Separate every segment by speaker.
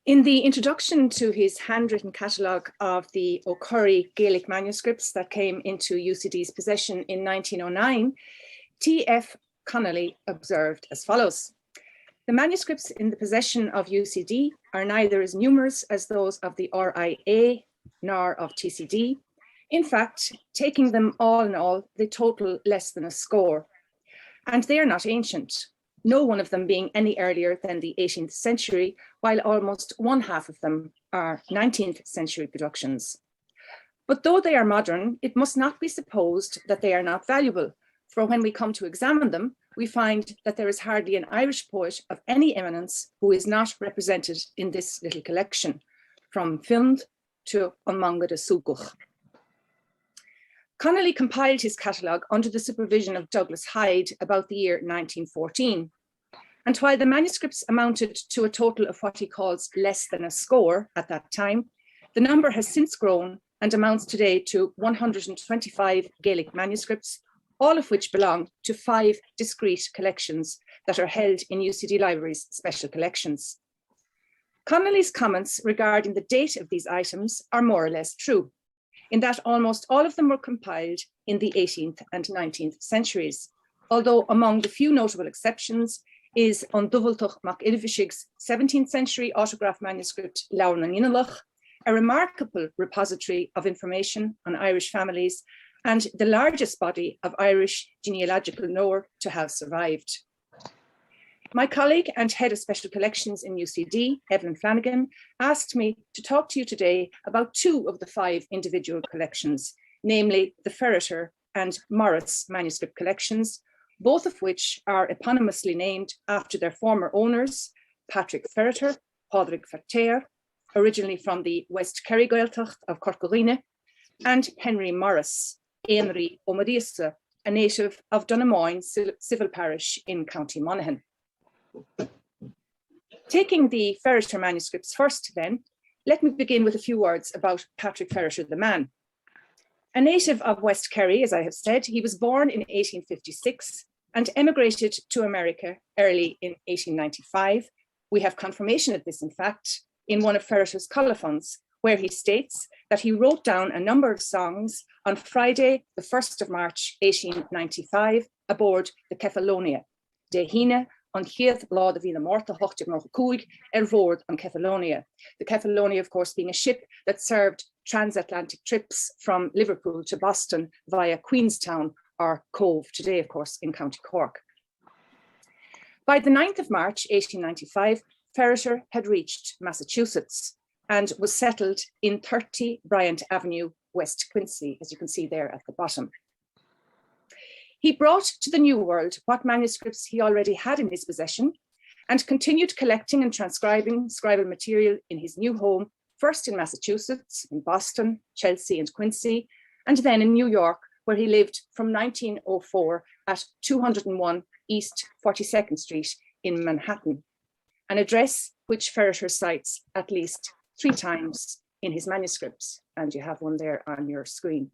Speaker 1: In the introduction to his handwritten catalogue of the O'Curry Gaelic manuscripts that came into UCD's possession in 1909, T.F. Connolly observed as follows: "The manuscripts in the possession of UCD are neither as numerous as those of the RIA nor of TCD. In fact, taking them all in all, they total less than a score. And they are not ancient, no one of them being any earlier than the 18th century, while almost one half of them are 19th century productions. But though they are modern, it must not be supposed that they are not valuable, for when we come to examine them, we find that there is hardly an Irish poet of any eminence who is not represented in this little collection, from Filmed to Onmanga de Suguch." Connolly compiled his catalogue under the supervision of Douglas Hyde about the year 1914. And while the manuscripts amounted to a total of what he calls less than a score at that time, the number has since grown and amounts today to 125 Gaelic manuscripts, all of which belong to 5 discrete collections that are held in UCD Library's special collections. Connolly's comments regarding the date of these items are more or less true, in that almost all of them were compiled in the 18th and 19th centuries, although among the few notable exceptions is An Dubhaltach Mac Ilvishig's 17th century autograph manuscript Laurna Ninalach, a remarkable repository of information on Irish families and the largest body of Irish genealogical lore to have survived. My colleague and head of special collections in UCD, Evelyn Flanagan, asked me to talk to you today about 2 of the 5 individual collections, namely the Ferriter and Morris manuscript collections, both of which are eponymously named after their former owners, Patrick Ferriter, Padraig Ferriter, originally from the West Kerry Gaeltacht of Corcorine, and Henry Morris, Éirinn O'Madiasa, a native of Donamoyne civil parish in County Monaghan. Taking the Ferriter manuscripts first then, let me begin with a few words about Patrick Ferriter the man. A native of West Kerry, as I have said, he was born in 1856 and emigrated to America early in 1895. We have confirmation of this, in fact, in one of Ferriter's colophons, where he states that he wrote down a number of songs on Friday, the 1st of March, 1895, aboard the Kefalonia, de Hine, on Chiad Law de Vila Morta, Hochtig Noch Kuig, Ervoord on Kefalonia. The Kefalonia, of course, being a ship that served transatlantic trips from Liverpool to Boston via Queenstown, or Cove, today, of course, in County Cork. By the 9th of March, 1895, Ferriter had reached Massachusetts and was settled in 30 Bryant Avenue, West Quincy, as you can see there at the bottom. He brought to the New World what manuscripts he already had in his possession and continued collecting and transcribing scribal material in his new home, first in Massachusetts, in Boston, Chelsea and Quincy, and then in New York, where he lived from 1904 at 201 East 42nd Street in Manhattan, an address which Ferriter cites at least 3 times in his manuscripts, and you have one there on your screen.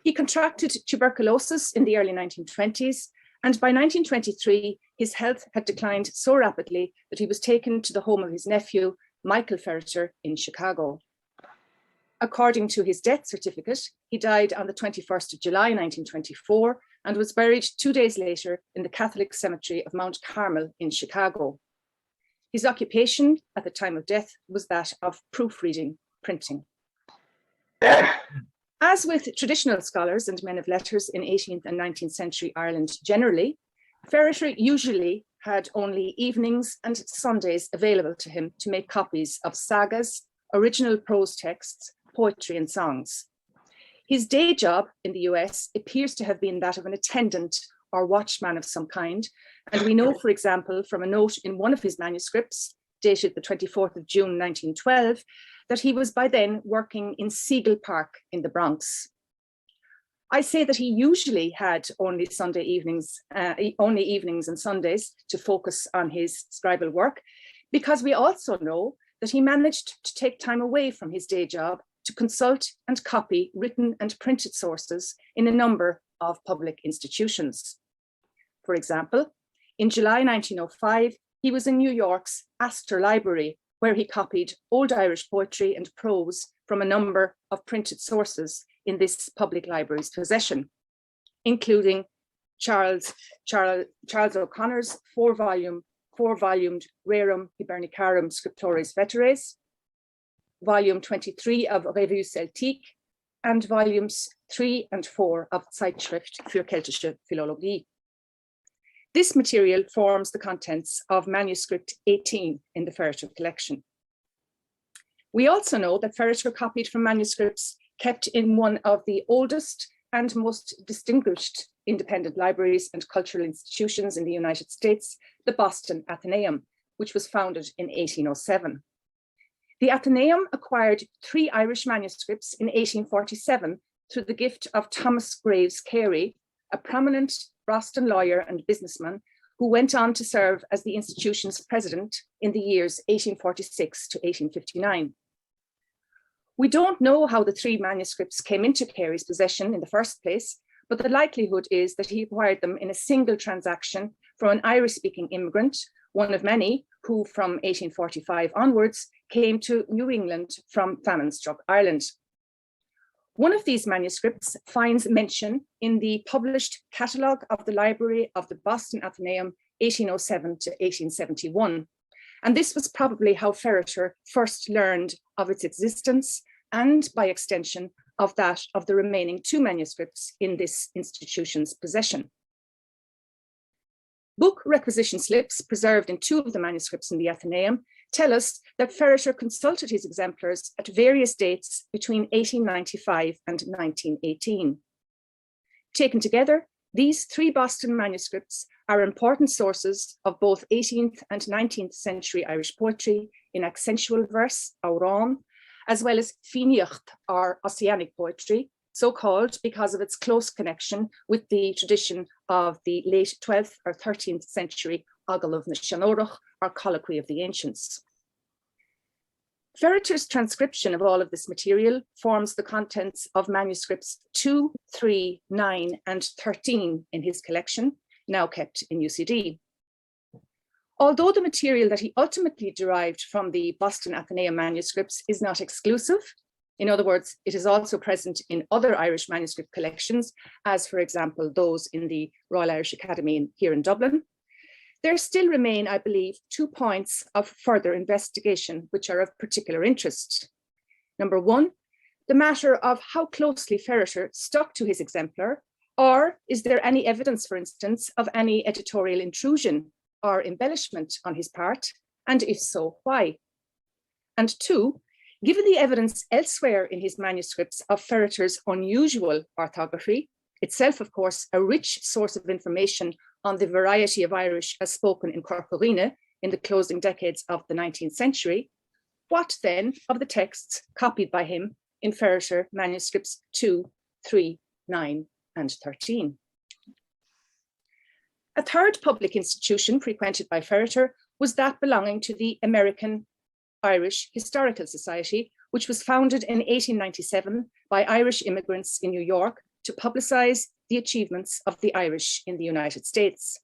Speaker 1: He contracted tuberculosis in the early 1920s, and by 1923, his health had declined so rapidly that he was taken to the home of his nephew, Michael Ferriter, in Chicago. According to his death certificate, he died on the 21st of July, 1924, and was buried 2 days later in the Catholic Cemetery of Mount Carmel in Chicago. His occupation at the time of death was that of proofreading, printing. As with traditional scholars and men of letters in 18th and 19th century Ireland generally, Ferriter usually had only evenings and Sundays available to him to make copies of sagas, original prose texts, poetry and songs. His day job in the US appears to have been that of an attendant or watchman of some kind, and we know, for example, from a note in one of his manuscripts, dated the 24th of June 1912, that he was by then working in Siegel Park in the Bronx. I say that he usually had only evenings and Sundays to focus on his scribal work, because we also know that he managed to take time away from his day job to consult and copy written and printed sources in a number of public institutions. For example, in July 1905, he was in New York's Astor Library, where he copied Old Irish poetry and prose from a number of printed sources in this public library's possession, including Charles O'Connor's four-volumed Rerum Hibernicarum Scriptores Veteres, volume 23 of Revue Celtique, and volumes 3 and 4 of Zeitschrift für keltische Philologie. This material forms the contents of Manuscript 18 in the Ferriter collection. We also know that Ferriter copied from manuscripts kept in one of the oldest and most distinguished independent libraries and cultural institutions in the United States, the Boston Athenaeum, which was founded in 1807. The Athenaeum acquired 3 Irish manuscripts in 1847 through the gift of Thomas Graves Carey, a prominent Boston lawyer and businessman who went on to serve as the institution's president in the years 1846 to 1859. We don't know how the 3 manuscripts came into Carey's possession in the first place, but the likelihood is that he acquired them in a single transaction from an Irish-speaking immigrant, one of many who from 1845 onwards came to New England from famine-struck Ireland. One of these manuscripts finds mention in the published Catalogue of the Library of the Boston Athenaeum 1807 to 1871. And this was probably how Ferriter first learned of its existence and, by extension, of that of the remaining 2 manuscripts in this institution's possession. Book requisition slips preserved in 2 of the manuscripts in the Athenaeum tell us that Ferriter consulted his exemplars at various dates between 1895 and 1918. Taken together, these 3 Boston manuscripts are important sources of both 18th and 19th century Irish poetry in accentual verse, auron, as well as fíneacht, or Ossianic poetry, so called because of its close connection with the tradition of the late 12th or 13th century Ogal of na Seanórach, or Colloquy of the Ancients. Ferriter's transcription of all of this material forms the contents of manuscripts 2, 3, 9, and 13 in his collection, now kept in UCD. Although the material that he ultimately derived from the Boston Athenaeum manuscripts is not exclusive, in other words, it is also present in other Irish manuscript collections, as for example, those in the Royal Irish Academy here in Dublin, there still remain, I believe, 2 points of further investigation which are of particular interest. Number 1, the matter of how closely Ferriter stuck to his exemplar, or is there any evidence, for instance, of any editorial intrusion or embellishment on his part, and if so, why? And 2, given the evidence elsewhere in his manuscripts of Ferriter's unusual orthography, itself, of course, a rich source of information on the variety of Irish as spoken in Corcorina in the closing decades of the 19th century, what then of the texts copied by him in Ferriter manuscripts 2, 3, 9, and 13? A third public institution frequented by Ferriter was that belonging to the American Irish Historical Society, which was founded in 1897 by Irish immigrants in New York to publicize the achievements of the Irish in the United States.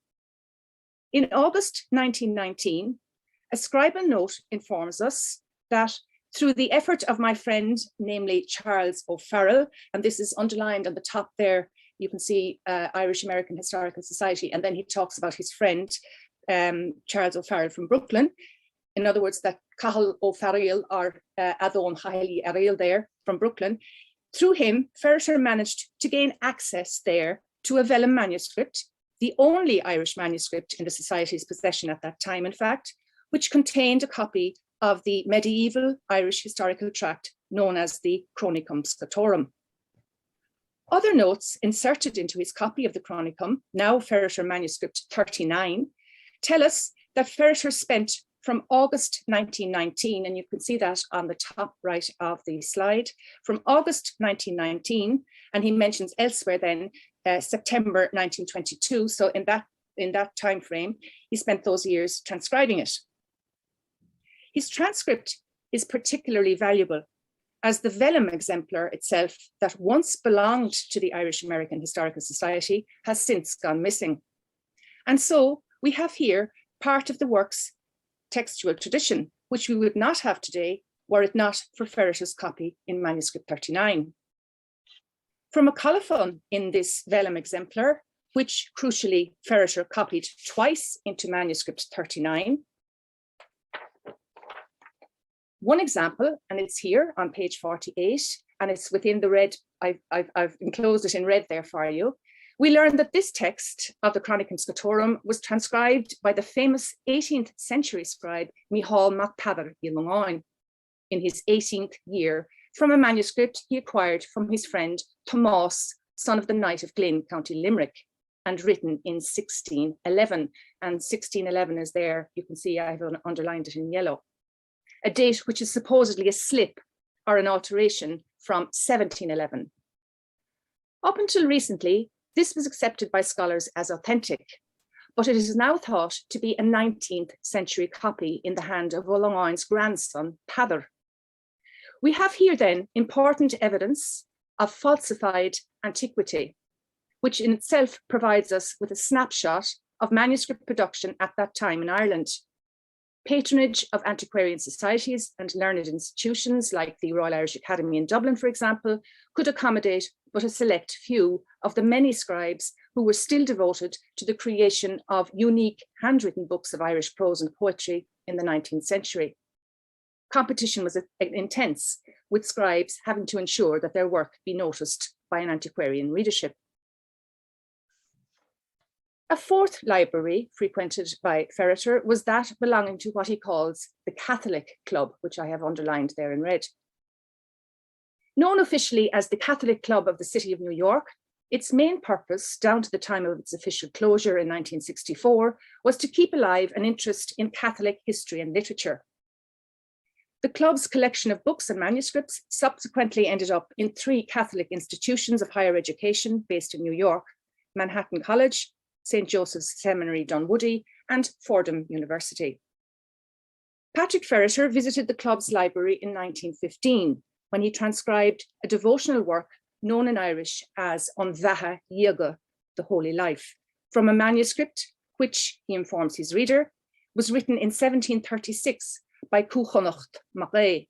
Speaker 1: In August 1919, a scribal note informs us that through the effort of my friend, namely Charles O'Farrell, and this is underlined on the top there, you can see Irish American Historical Society, and then he talks about his friend, Charles O'Farrell from Brooklyn. In other words, that Cahal O'Farrell or Adon Chahali Ariel there from Brooklyn. Through him, Ferriter managed to gain access there to a vellum manuscript, the only Irish manuscript in the Society's possession at that time, in fact, which contained a copy of the medieval Irish historical tract known as the Chronicum Scotorum. Other notes inserted into his copy of the Chronicum, now Ferriter manuscript 39, tell us that Ferriter spent from August 1919, and you can see that on the top right of the slide, from August 1919, and he mentions elsewhere then September 1922. So in that time frame, he spent those years transcribing it. His transcript is particularly valuable as the vellum exemplar itself that once belonged to the Irish American Historical Society has since gone missing. And so we have here part of the work's textual tradition, which we would not have today were it not for Ferriter's copy in Manuscript 39. From a colophon in this vellum exemplar, which crucially Ferriter copied twice into Manuscript 39. One example, and it's here on page 48, and it's within the red, I've enclosed it in red there for you. We learn that this text of the Chronicon Scotorum was transcribed by the famous 18th century scribe Mícheál mac Peadar in his 18th year from a manuscript he acquired from his friend Tomás, son of the Knight of Glynn, County Limerick, and written in 1611. And 1611 is there, you can see I've underlined it in yellow. A date which is supposedly a slip or an alteration from 1711. Up until recently, this was accepted by scholars as authentic, but it is now thought to be a 19th century copy in the hand of O'Longhoin's grandson, Peadar. We have here then important evidence of falsified antiquity, which in itself provides us with a snapshot of manuscript production at that time in Ireland. Patronage of antiquarian societies and learned institutions like the Royal Irish Academy in Dublin, for example, could accommodate but a select few of the many scribes who were still devoted to the creation of unique handwritten books of Irish prose and poetry in the 19th century. Competition was intense, with scribes having to ensure that their work be noticed by an antiquarian readership. A fourth library frequented by Ferriter was that belonging to what he calls the Catholic Club, which I have underlined there in red. Known officially as the Catholic Club of the City of New York, its main purpose, down to the time of its official closure in 1964, was to keep alive an interest in Catholic history and literature. The club's collection of books and manuscripts subsequently ended up in 3 Catholic institutions of higher education based in New York: Manhattan College, St. Joseph's Seminary Dunwoody, and Fordham University. Patrick Ferriter visited the club's library in 1915 when he transcribed a devotional work known in Irish as mBailiúcháin, the Holy Life, from a manuscript which, he informs his reader, was written in 1736 by Cúchanacht Mac,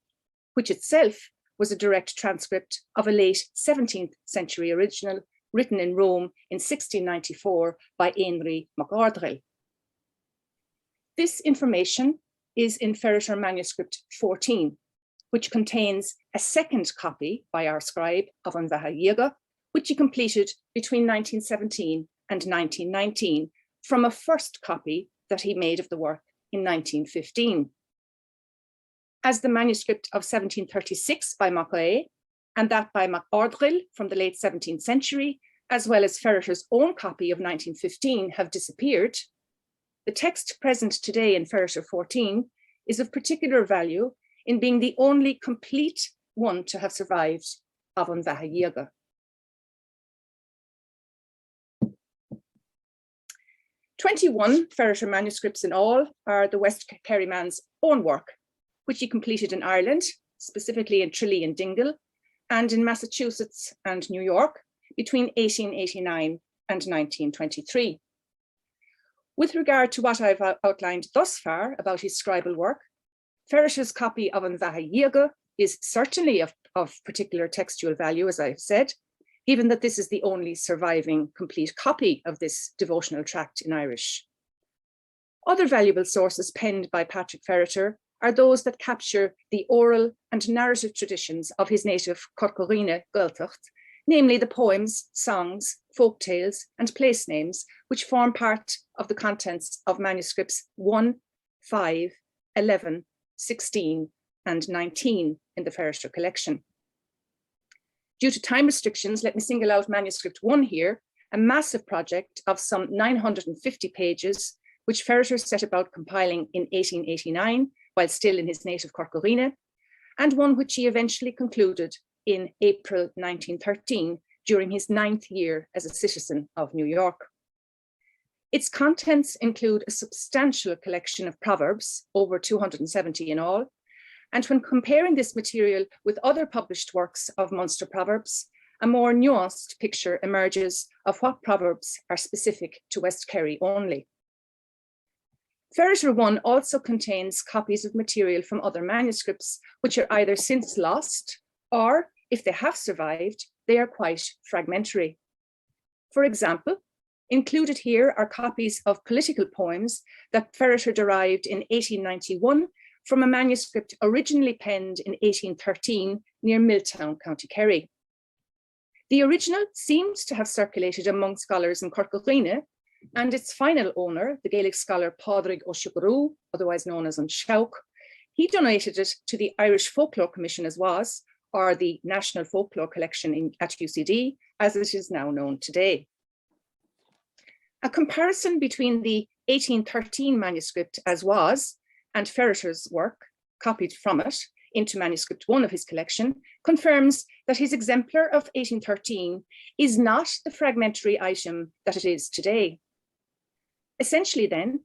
Speaker 1: which itself was a direct transcript of a late 17th century original written in Rome in 1694 by Éirinn mac Úrdail. This information is in Ferriter Manuscript 14, which contains a second copy by our scribe of mBailiúcháin, which he completed between 1917 and 1919 from a first copy that he made of the work in 1915. As the manuscript of 1736 by Mac and that by Mac Úrdail from the late 17th century, as well as Ferriter's own copy of 1915 have disappeared, the text present today in Ferriter 14 is of particular value in being the only complete one to have survived of mBailiúcháin. "21 Ferriter manuscripts in all are the West Kerry man's own work, which he completed in Ireland, specifically in Tralee and Dingle, and in Massachusetts and New York between 1889 and 1923. With regard to what I've outlined thus far about his scribal work, Ferriter's copy of mBailiúcháin is certainly of particular textual value, as I've said, given that this is the only surviving complete copy of this devotional tract in Irish. Other valuable sources penned by Patrick Ferriter are those that capture the oral and narrative traditions of his native Corcoríne Gaeltacht, namely the poems, songs, folk tales, and place names, which form part of the contents of manuscripts 1, 5, 11, 16, and 19 in the Ferriter collection. Due to time restrictions, let me single out manuscript 1 here, a massive project of some 950 pages, which Ferriter set about compiling in 1889, while still in his native Corcoríne, and one which he eventually concluded in April 1913 during his 9th year as a citizen of New York. Its contents include a substantial collection of proverbs, over 270 in all, and when comparing this material with other published works of Munster proverbs, a more nuanced picture emerges of what proverbs are specific to West Kerry only. Ferriter 1 also contains copies of material from other manuscripts, which are either since lost, or if they have survived, they are quite fragmentary. For example, included here are copies of political poems that Ferriter derived in 1891 from a manuscript originally penned in 1813 near Milltown, County Kerry. The original seems to have circulated among scholars in Corcaghrine, and its final owner, the Gaelic scholar Pádraig Ó Siochrú, otherwise known as An Seoc, he donated it to the Irish Folklore Commission as was, or the National Folklore Collection at UCD, as it is now known today. A comparison between the 1813 manuscript as was and Ferriter's work, copied from it into manuscript 1 of his collection, confirms that his exemplar of 1813 is not the fragmentary item that it is today. Essentially then,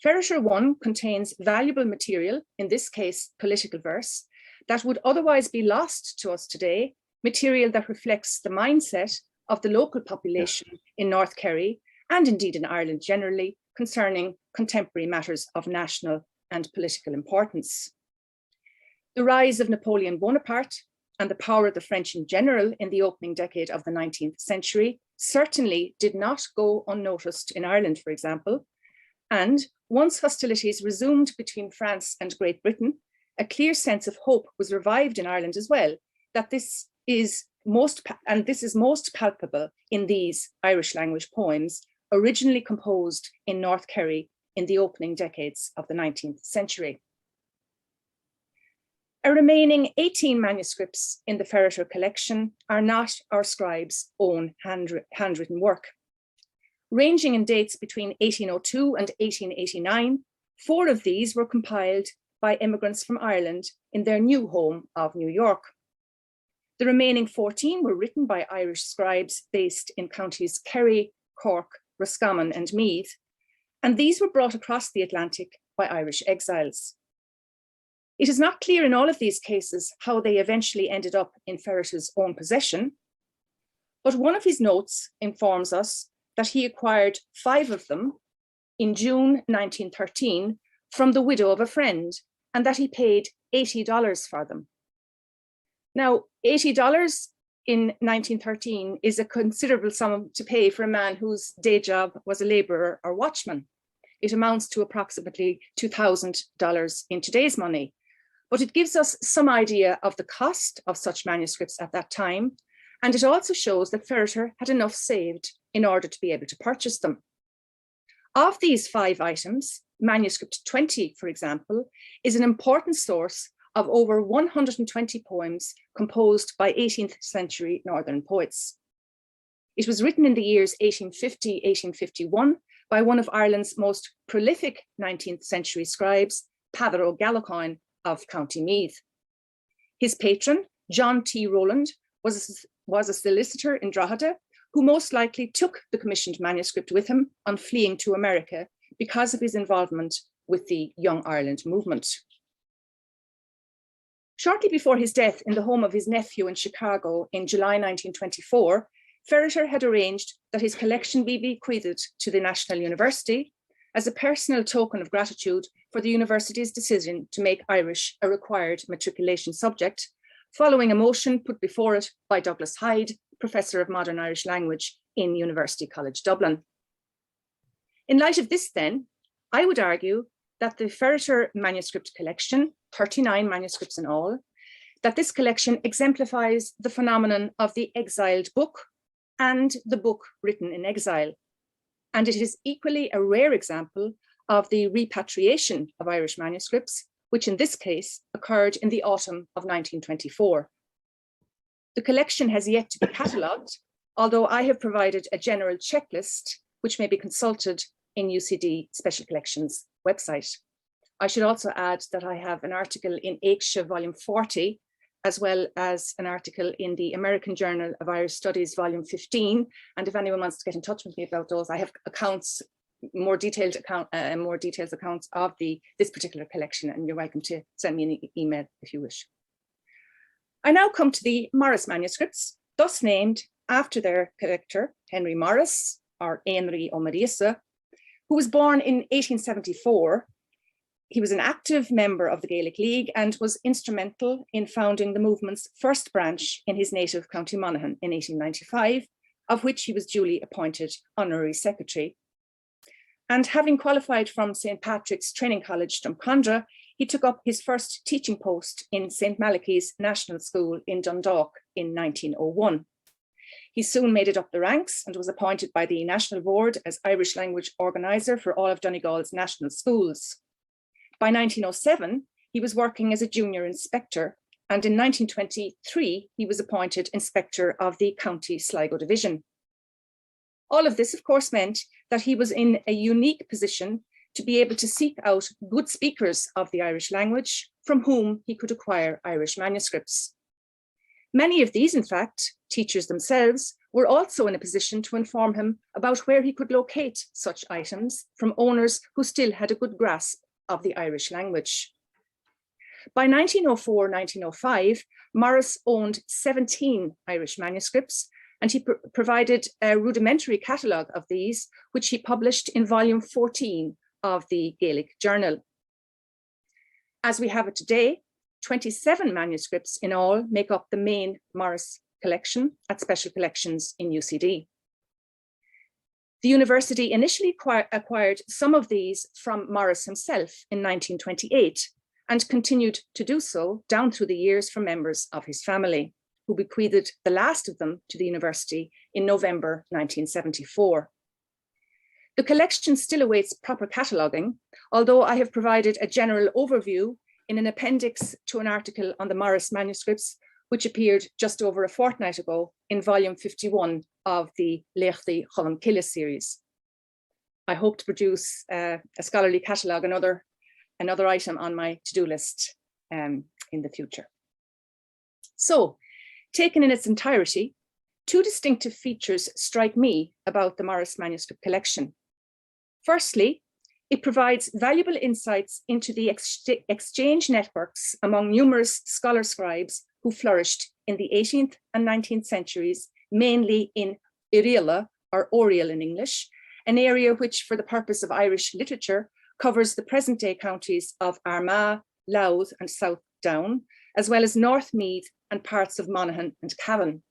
Speaker 1: Ferriter 1 contains valuable material, in this case political verse, that would otherwise be lost to us today, material that reflects the mindset of the local population in North Kerry, and indeed in Ireland generally, concerning contemporary matters of national and political importance. The rise of Napoleon Bonaparte and the power of the French in general in the opening decade of the 19th century certainly did not go unnoticed in Ireland, for example. And once hostilities resumed between France and Great Britain, a clear sense of hope was revived in Ireland as well, that this is most palpable in these Irish language poems, originally composed in North Kerry in the opening decades of the 19th century. A remaining 18 manuscripts in the Ferriter collection are not our scribes' own handwritten work. Ranging in dates between 1802 and 1889, 4 of these were compiled by immigrants from Ireland in their new home of New York. The remaining 14 were written by Irish scribes based in counties Kerry, Cork, Roscommon and Meath, and these were brought across the Atlantic by Irish exiles. It is not clear in all of these cases how they eventually ended up in Ferriter's own possession, but one of his notes informs us that he acquired 5 of them in June 1913 from the widow of a friend, and that he paid $80 for them. Now, $80 in 1913 is a considerable sum to pay for a man whose day job was a laborer or watchman. It amounts to approximately $2,000 in today's money, but it gives us some idea of the cost of such manuscripts at that time, and it also shows that Ferriter had enough saved in order to be able to purchase them. Of these 5 items, manuscript 20, for example, is an important source of over 120 poems composed by 18th century Northern poets. It was written in the years 1850-1851 by one of Ireland's most prolific 19th century scribes, Peadar Ó Gaillimh of County Meath. His patron, John T. Rowland, was a solicitor in Drogheda who most likely took the commissioned manuscript with him on fleeing to America because of his involvement with the Young Ireland movement. Shortly before his death in the home of his nephew in Chicago in July 1924, Ferriter had arranged that his collection be bequeathed to the National University as a personal token of gratitude for the university's decision to make Irish a required matriculation subject, following a motion put before it by Douglas Hyde, Professor of Modern Irish Language in University College Dublin. In light of this then, I would argue that the Ferriter manuscript collection, 39 manuscripts in all, that this collection exemplifies the phenomenon of the exiled book and the book written in exile. And it is equally a rare example of the repatriation of Irish manuscripts, which in this case occurred in the autumn of 1924. The collection has yet to be catalogued, although I have provided a general checklist which may be consulted in UCD Special Collections website. I should also add that I have an article in nGaeilge volume 40, as well as an article in the American Journal of Irish Studies volume 15. And if anyone wants to get in touch with me about those, I have accounts, more detailed accounts of this particular collection, and you're welcome to send me an email if you wish. I now come to the Morris manuscripts, thus named after their collector, Henry Morris, or Éirinn Ó Maurice, who was born in 1874. He was an active member of the Gaelic League and was instrumental in founding the movement's first branch in his native County Monaghan in 1895, of which he was duly appointed honorary secretary. And having qualified from St. Patrick's Training College, Drumcondra, he took up his first teaching post in St. Malachy's National School in Dundalk in 1901. He soon made it up the ranks and was appointed by the National Board as Irish language organiser for all of Donegal's national schools. By 1907, he was working as a junior inspector, and in 1923, he was appointed inspector of the County Sligo Division. All of this, of course, meant that he was in a unique position to be able to seek out good speakers of the Irish language from whom he could acquire Irish manuscripts. Many of these, in fact, teachers themselves, were also in a position to inform him about where he could locate such items from owners who still had a good grasp of the Irish language. By 1904-1905, Morris owned 17 Irish manuscripts, and he provided a rudimentary catalogue of these, which he published in volume 14 of the Gaelic Journal. As we have it today, 27 manuscripts in all make up the main Morris collection at Special Collections in UCD. The university initially acquired some of these from Morris himself in 1928 and continued to do so down through the years from members of his family, who bequeathed the last of them to the university in November 1974. The collection still awaits proper cataloguing, although I have provided a general overview in an appendix to an article on the Morris manuscripts, which appeared just over a fortnight ago in volume 51 of the Leachtaí Chulum Killa series. I hope to produce a scholarly catalogue, another item on my to-do list in the future. So, taken in its entirety, two distinctive features strike me about the Morris manuscript collection. Firstly, it provides valuable insights into the exchange networks among numerous scholar scribes who flourished in the 18th and 19th centuries, mainly in Úrdail, or Oriel in English, an area which, for the purpose of Irish literature, covers the present-day counties of Armagh, Louth and South Down, as well as North Meath and parts of Monaghan and Cavan.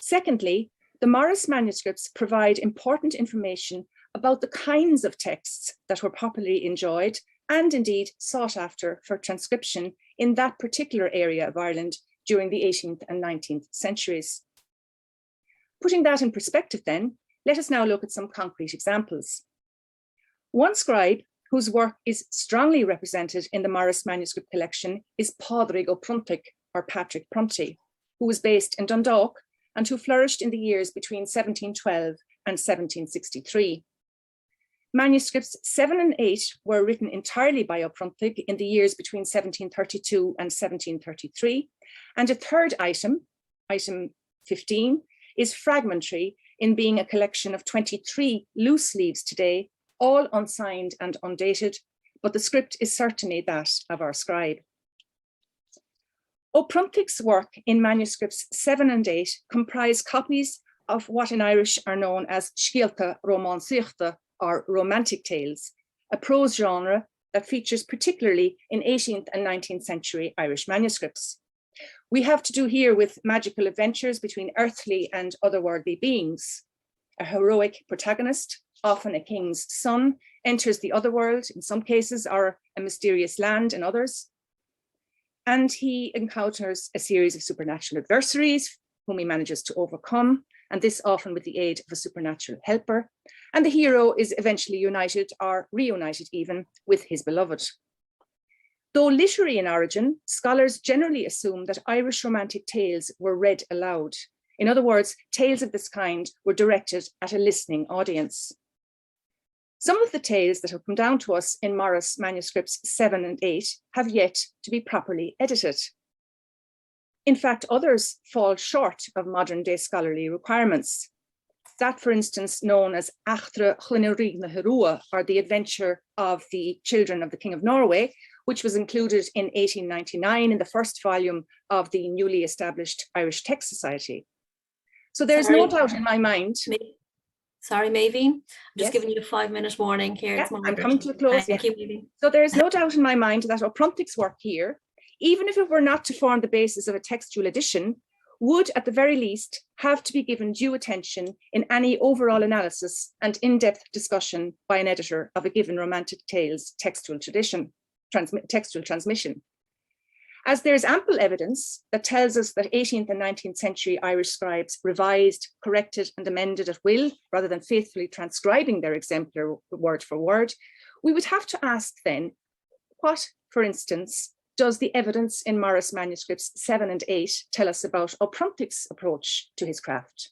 Speaker 1: Secondly, the Morris manuscripts provide important information about the kinds of texts that were popularly enjoyed and indeed sought after for transcription in that particular area of Ireland during the 18th and 19th centuries. Putting that in perspective then, let us now look at some concrete examples. One scribe whose work is strongly represented in the Morris manuscript collection is Pádraig Ó Pruntaigh, or Patrick Prunty, who was based in Dundalk and who flourished in the years between 1712 and 1763. Manuscripts 7 and 8 were written entirely by Ó Pruntaigh in the years between 1732 and 1733, and a third item, item 15, is fragmentary in being a collection of 23 loose leaves today, all unsigned and undated, but the script is certainly that of our scribe. Ó Pruntaigh's work in manuscripts 7 and 8 comprise copies of what in Irish are known as Speisialta romanceachta, or romantic tales, a prose genre that features particularly in 18th and 19th century Irish manuscripts. We have to do here with magical adventures between earthly and otherworldly beings. A heroic protagonist, often a king's son, enters the otherworld in some cases, or a mysterious land in others. And he encounters a series of supernatural adversaries whom he manages to overcome, and this often with the aid of a supernatural helper. And the hero is eventually united, or reunited even, with his beloved. Though literary in origin, scholars generally assume that Irish romantic tales were read aloud. In other words, tales of this kind were directed at a listening audience. Some of the tales that have come down to us in Morris manuscripts 7 and 8 have yet to be properly edited. In fact, others fall short of modern day scholarly requirements. That, for instance, known as Achtra Chluineoirí na Heruadh, or the adventure of the children of the King of Norway, which was included in 1899 in the first volume of the newly established Irish Text Society. So there's no doubt in my mind.
Speaker 2: Sorry, Meidhbhín, I'm just
Speaker 1: Yes.
Speaker 2: giving you a 5-minute warning here.
Speaker 1: Yeah,
Speaker 2: It's
Speaker 1: I'm
Speaker 2: Margaret.
Speaker 1: coming to a close.
Speaker 2: Thank
Speaker 1: Yeah.
Speaker 2: you, Meidhbhín.
Speaker 1: So there is no doubt in my mind that O'Prontic's work here, even if it were not to form the basis of a textual edition, would at the very least have to be given due attention in any overall analysis and in-depth discussion by an editor of a given Romantic Tales textual tradition, textual transmission. As there is ample evidence that tells us that 18th and 19th century Irish scribes revised, corrected and amended at will, rather than faithfully transcribing their exemplar word for word, we would have to ask then, what, for instance, does the evidence in Morris manuscripts 7 and 8 tell us about O'Prontic's approach to his craft?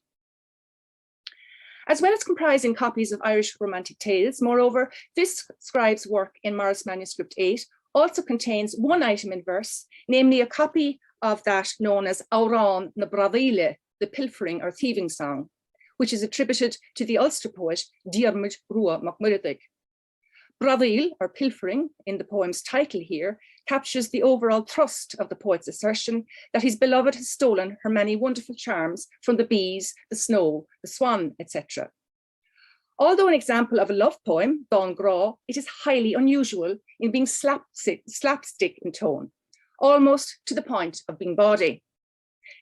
Speaker 1: As well as comprising copies of Irish Romantic Tales, moreover, this scribe's work in Morris manuscript 8 also contains one item in verse, namely a copy of that known as Árainn na Bradíle, the pilfering or thieving song, which is attributed to the Ulster poet Diarmuid Rua mac Muiredaig. Bradíl, or pilfering, in the poem's title here, captures the overall thrust of the poet's assertion that his beloved has stolen her many wonderful charms from the bees, the snow, the swan, etc. Although an example of a love poem, Don Gra, it is highly unusual in being slapstick in tone, almost to the point of being bawdy.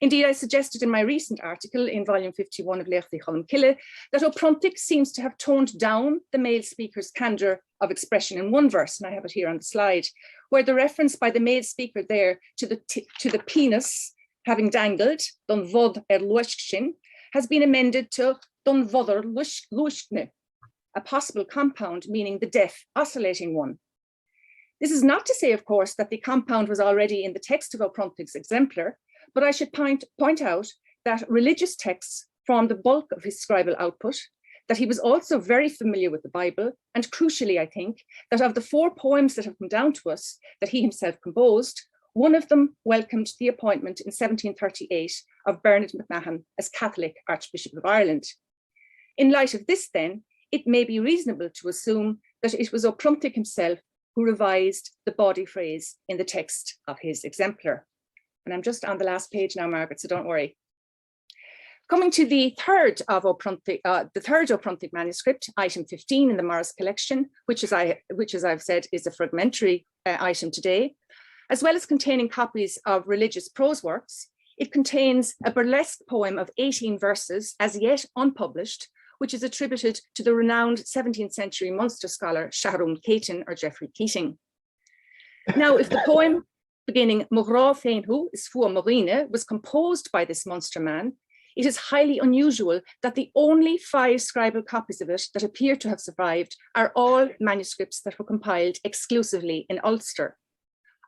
Speaker 1: Indeed, I suggested in my recent article in volume 51 of Leirthy Colm Kille that O'Prontic seems to have toned down the male speaker's candour of expression in one verse, and I have it here on the slide, where the reference by the male speaker there to the penis having dangled, don vod luishchin, has been amended to don vodder luishne, a possible compound meaning the deaf, oscillating one. This is not to say, of course, that the compound was already in the text of O'Prontic's exemplar, but I should point out that religious texts form the bulk of his scribal output, that he was also very familiar with the Bible, and crucially, I think, that of the 4 poems that have come down to us that he himself composed, one of them welcomed the appointment in 1738 of Bernard McMahon as Catholic Archbishop of Ireland. In light of this, then, it may be reasonable to assume that it was O'Prontic himself who revised the bawdy phrase in the text of his exemplar. And I'm just on the last page now, Margaret, so don't worry. Coming to the third O'Prontic manuscript, item 15 in the Morris collection, which as I've said is a fragmentary item today, as well as containing copies of religious prose works, it contains a burlesque poem of 18 verses, as yet unpublished, which is attributed to the renowned 17th century Munster scholar Shahrún Keating or Geoffrey Keating. Now, if the poem beginning Mográ féinhu is fua Marine was composed by this Munster man, it is highly unusual that the only 5 scribal copies of it that appear to have survived are all manuscripts that were compiled exclusively in Ulster.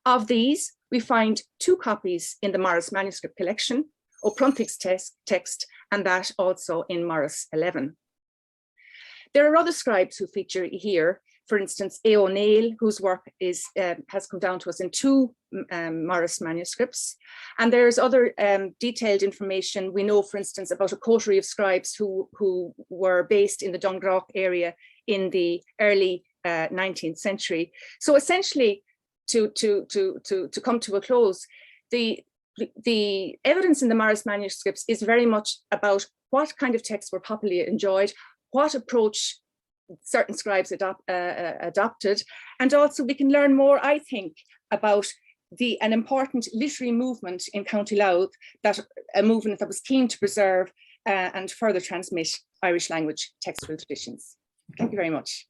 Speaker 1: Of these, we find 2 copies in the Morris manuscript collection, O'Prontic's text, and that also in Morris 11. There are other scribes who feature here, for instance, O'Neill, whose work has come down to us in 2 Morris manuscripts. And there's other detailed information. We know, for instance, about a coterie of scribes who were based in the Dundalk area in the early 19th century. So essentially, to come to a close, the evidence in the Morris manuscripts is very much about what kind of texts were popularly enjoyed, what approach certain scribes adopted, and also we can learn more, I think, about an important literary movement in County Louth, a movement that was keen to preserve and further transmit Irish language textual traditions. Thank you very much.